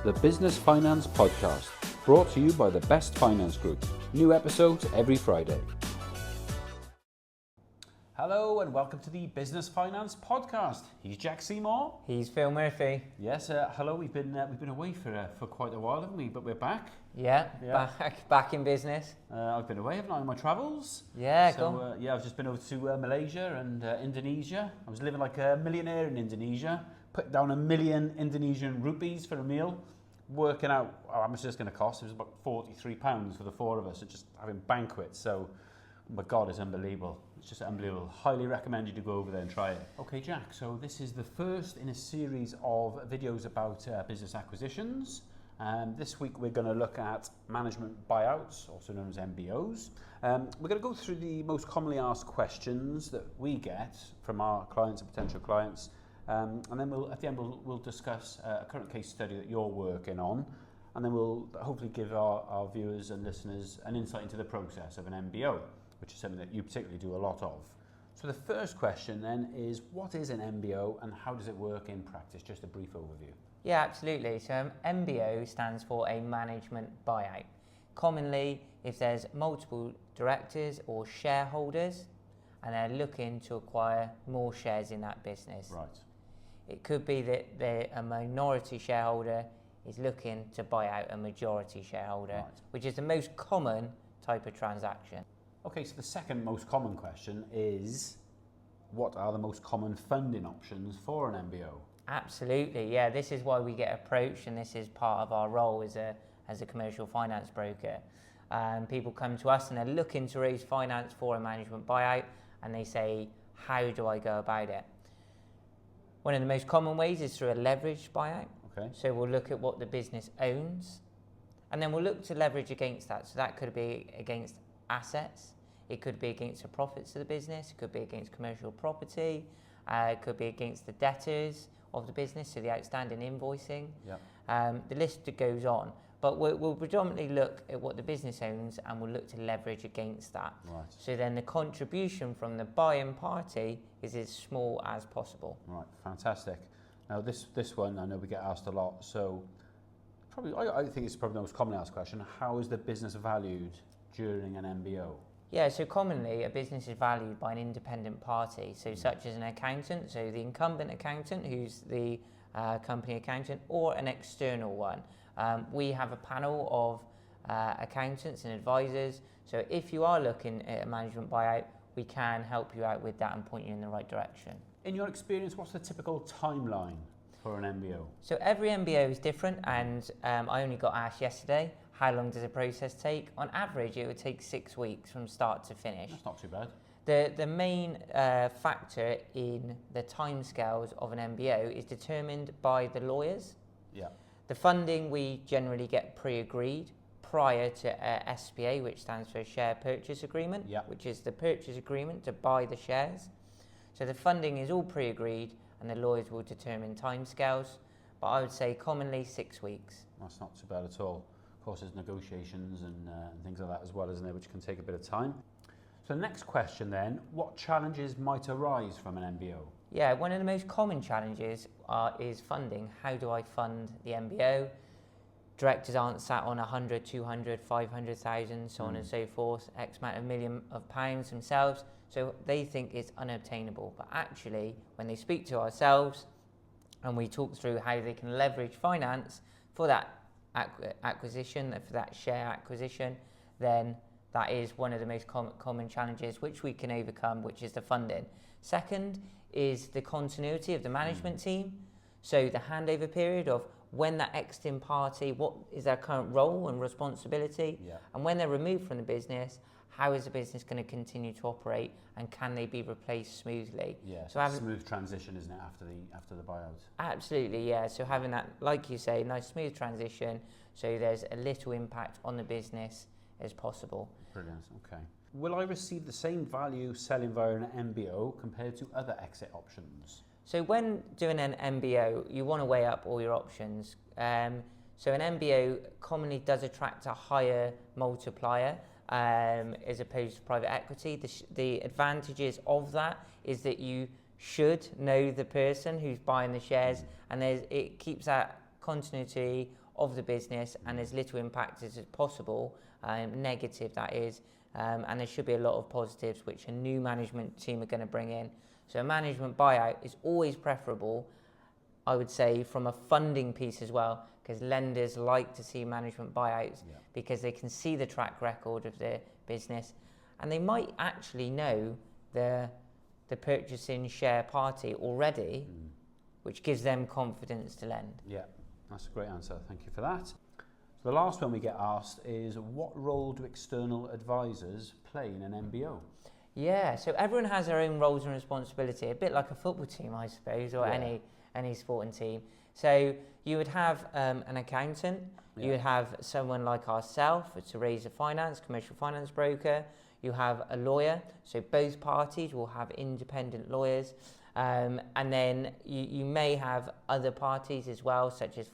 the Business Finance Podcast, brought to you by the Best Finance Group. New episodes every Friday. Hello and welcome to the Business Finance Podcast. He's Jack Seymour. He's Phil Murphy. Yes, hello. We've been away for quite a while, haven't we? But we're back. Yeah. Back in business. I've been away, haven't I, on my travels? Yeah, so, I've just been over to Malaysia and Indonesia. I was living like a millionaire in Indonesia. Put down 1 million Indonesian rupees for a meal. Working out how much it's going to cost. It was about £43 for the four of us, so just having banquets. So, my God, it's unbelievable. It's just unbelievable. Highly recommend you to go over there and try it. Okay, Jack, so this is the first in a series of videos about business acquisitions. This week we're going to look at management buyouts, also known as MBOs. We're going to go through the most commonly asked questions that we get from our clients and potential clients. And then at the end we'll discuss a current case study that you're working on, and then we'll hopefully give our viewers and listeners an insight into the process of an MBO, which is something that you particularly do a lot of. So the first question then is, what is an MBO and how does it work in practice? Just a brief overview. Yeah, absolutely. So MBO stands for a management buyout. Commonly, if there's multiple directors or shareholders and they're looking to acquire more shares in that business. Right. It could be that a minority shareholder is looking to buy out a majority shareholder, right, which is the most common type of transaction. Okay, so the second most common question is, what are the most common funding options for an MBO? Absolutely, yeah. This is why we get approached, and this is part of our role as a commercial finance broker. People come to us and they're looking to raise finance for a management buyout, and they say, how do I go about it? One of the most common ways is through a leveraged buyout. Okay. So we'll look at what the business owns, and then we'll look to leverage against that. So that could be against assets, it could be against the profits of the business, it could be against commercial property, it could be against the debtors of the business, so the outstanding invoicing. Yep. The list goes on, but we'll predominantly look at what the business owns and we'll look to leverage against that. Right. So then the contribution from the buying party is as small as possible. Right, fantastic. Now this one I know we get asked a lot, so probably I think it's probably the most commonly asked question. How is the business valued during an MBO? Yeah, so commonly a business is valued by an independent party, so such as an accountant, so the incumbent accountant who's the company accountant, or an external one. We have a panel of accountants and advisors, so if you are looking at a management buyout, we can help you out with that and point you in the right direction. In your experience, what's the typical timeline for an MBO? So every MBO is different, and I only got asked yesterday, how long does the process take? On average, it would take 6 weeks from start to finish. That's not too bad. The main factor in the timescales of an MBO is determined by the lawyers. Yeah. The funding we generally get pre-agreed prior to SPA, which stands for Share Purchase Agreement, yeah, which is the purchase agreement to buy the shares. So the funding is all pre-agreed and the lawyers will determine timescales, but I would say commonly 6 weeks. That's not too bad at all. Of course, there's negotiations and things like that as well, isn't there, which can take a bit of time. So the next question then, what challenges might arise from an MBO? Yeah, one of the most common challenges is funding. How do I fund the MBO? Directors aren't sat on 100, 200, 500,000, so on and so forth, X amount of million of pounds themselves. So they think it's unobtainable. But actually, when they speak to ourselves and we talk through how they can leverage finance for that acquisition, for that share acquisition, then that is one of the most common challenges which we can overcome, which is the funding. Second is the continuity of the management team. So the handover period of when that exiting party, what is their current role and responsibility, and when they're removed from the business, how is the business going to continue to operate, and can they be replaced smoothly? Yeah, so smooth transition, isn't it, after the buyout? Absolutely, yeah. So having that, like you say, nice smooth transition, so there's a little impact on the business as possible. Brilliant, okay. Will I receive the same value selling via an MBO compared to other exit options? So when doing an MBO, you want to weigh up all your options. So an MBO commonly does attract a higher multiplier as opposed to private equity. The advantages of that is that you should know the person who's buying the shares, and it keeps that continuity of the business and as little impact as possible, negative that is, and there should be a lot of positives which a new management team are going to bring in. So a management buyout is always preferable, I would say, from a funding piece as well, because lenders like to see management buyouts because they can see the track record of their business, and they might actually know the purchasing share party already, which gives them confidence to lend. Yeah, that's a great answer. Thank you for that. So the last one we get asked is, what role do external advisors play in an MBO? Yeah, so everyone has their own roles and responsibility, a bit like a football team, I suppose, or any sporting team. So you would have an accountant, you would have someone like ourselves to raise a finance, commercial finance broker, you have a lawyer, so both parties will have independent lawyers, and then you may have other parties as well, such as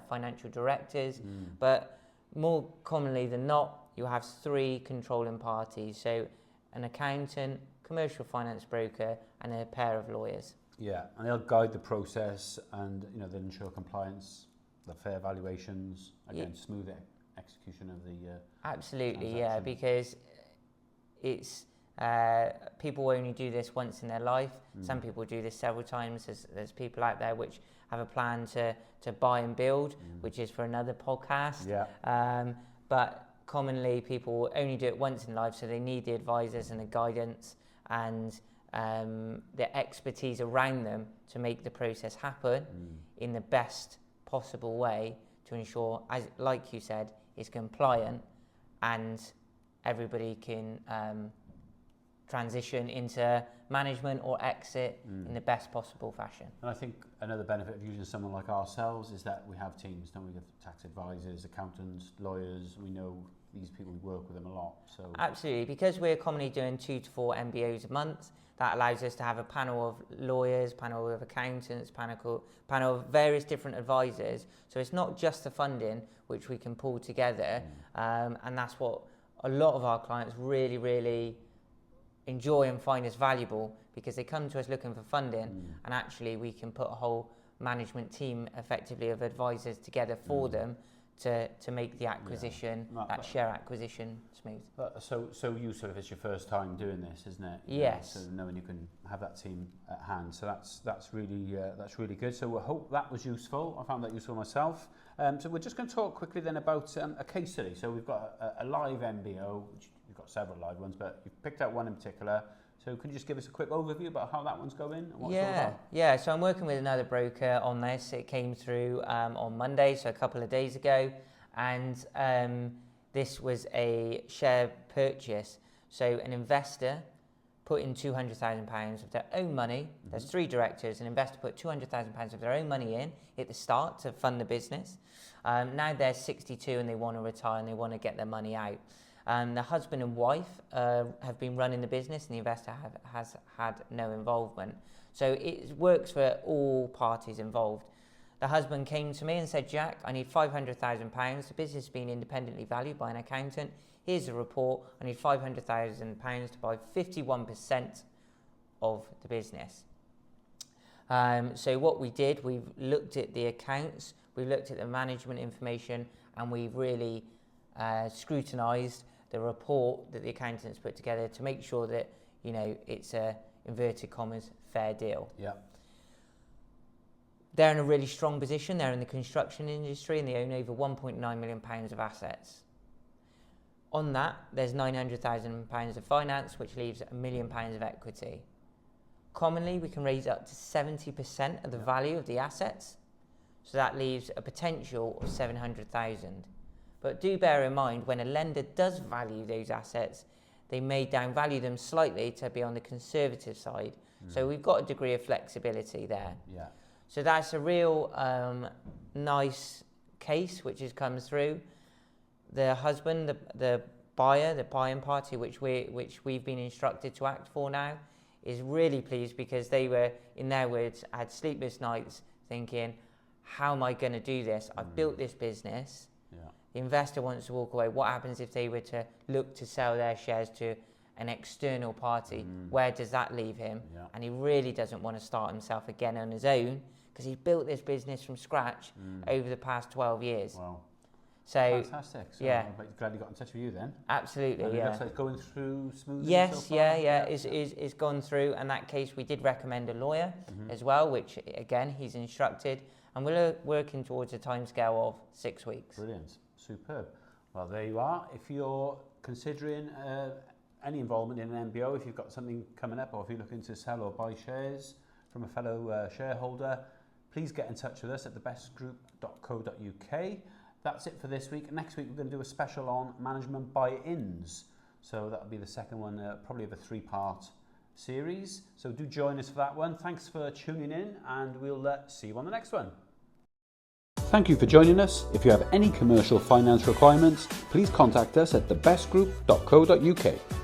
financial directors, but more commonly than not, you have 3 controlling parties, so an accountant, commercial finance broker, and a pair of lawyers. Yeah, and they'll guide the process, and they'll ensure compliance, the fair valuations, again, smooth execution of the absolutely, yeah, because it's people only do this once in their life. Some people do this several times. There's people out there which have a plan to buy and build, which is for another podcast. Yeah. But commonly people only do it once in life, so they need the advisors and the guidance and the expertise around them to make the process happen in the best possible way to ensure, as like you said, it's compliant and everybody can transition into management or exit in the best possible fashion. And I think another benefit of using someone like ourselves is that we have teams, don't we? We have tax advisors, accountants, lawyers. We know these people, we work with them a lot. So absolutely, because we're commonly doing 2 to 4 MBOs a month, that allows us to have a panel of lawyers, panel of accountants, panel of various different advisors. So it's not just the funding which we can pull together, and that's what a lot of our clients really, really enjoy and find as valuable, because they come to us looking for funding, and actually we can put a whole management team effectively of advisors together for them to make the acquisition, that share acquisition smooth. So you sort of, it's your first time doing this, isn't it? Yes. So knowing you can have that team at hand, so that's really good. So I hope that was useful. I found that useful myself. So we're just going to talk quickly then about a case study. So we've got a live MBO, which we've got several live ones, but you've picked out one in particular. So can you just give us a quick overview about how that one's going and what it's all about? Yeah. So I'm working with another broker on this. It came through on Monday, so a couple of days ago, and this was a share purchase. So an investor put in £200,000 of their own money. There's 3 directors. An investor put £200,000 of their own money in at the start to fund the business. Now they're 62 and they want to retire and they want to get their money out. The husband and wife have been running the business, and the investor has had no involvement. So it works for all parties involved. The husband came to me and said, Jack, I need £500,000. The business has been independently valued by an accountant. Here's a report. I need £500,000 to buy 51% of the business. So what we did, we've looked at the accounts, we looked at the management information, and we've really scrutinised the report that the accountants put together to make sure that, it's a, inverted commas, fair deal. Yeah. They're in a really strong position. They're in the construction industry and they own over £1.9 million of assets. On that, there's £900,000 of finance, which leaves £1 million of equity. Commonly, we can raise up to 70% of the value of the assets. So that leaves a potential of 700,000. But do bear in mind, when a lender does value those assets, they may downvalue them slightly to be on the conservative side. So we've got a degree of flexibility there. Yeah. So that's a real nice case which has come through. The husband, the buyer, the buying party, which we've been instructed to act for now, is really pleased because they were, in their words, had sleepless nights thinking, how am I going to do this? I've built this business. Yeah. The investor wants to walk away. What happens if they were to look to sell their shares to an external party? Where does that leave him? Yeah. And he really doesn't want to start himself again on his own, because he's built this business from scratch over the past 12 years. Wow. So Fantastic. So yeah, I'm glad you got in touch with you then. absolutely, And yeah. it looks like it's going through smoothly so Yes, far? it's gone through. In that case, we did recommend a lawyer as well, which again, he's instructed. And we're working towards a timescale of 6 weeks. Brilliant. Superb. Well, there you are. If you're considering any involvement in an MBO, if you've got something coming up, or if you're looking to sell or buy shares from a fellow shareholder, please get in touch with us at thebestgroup.co.uk. That's it for this week. Next week, we're going to do a special on management buy-ins. So that'll be the second one, probably of a 3-part series. So do join us for that one. Thanks for tuning in, and we'll see you on the next one. Thank you for joining us. If you have any commercial finance requirements, please contact us at thebestgroup.co.uk.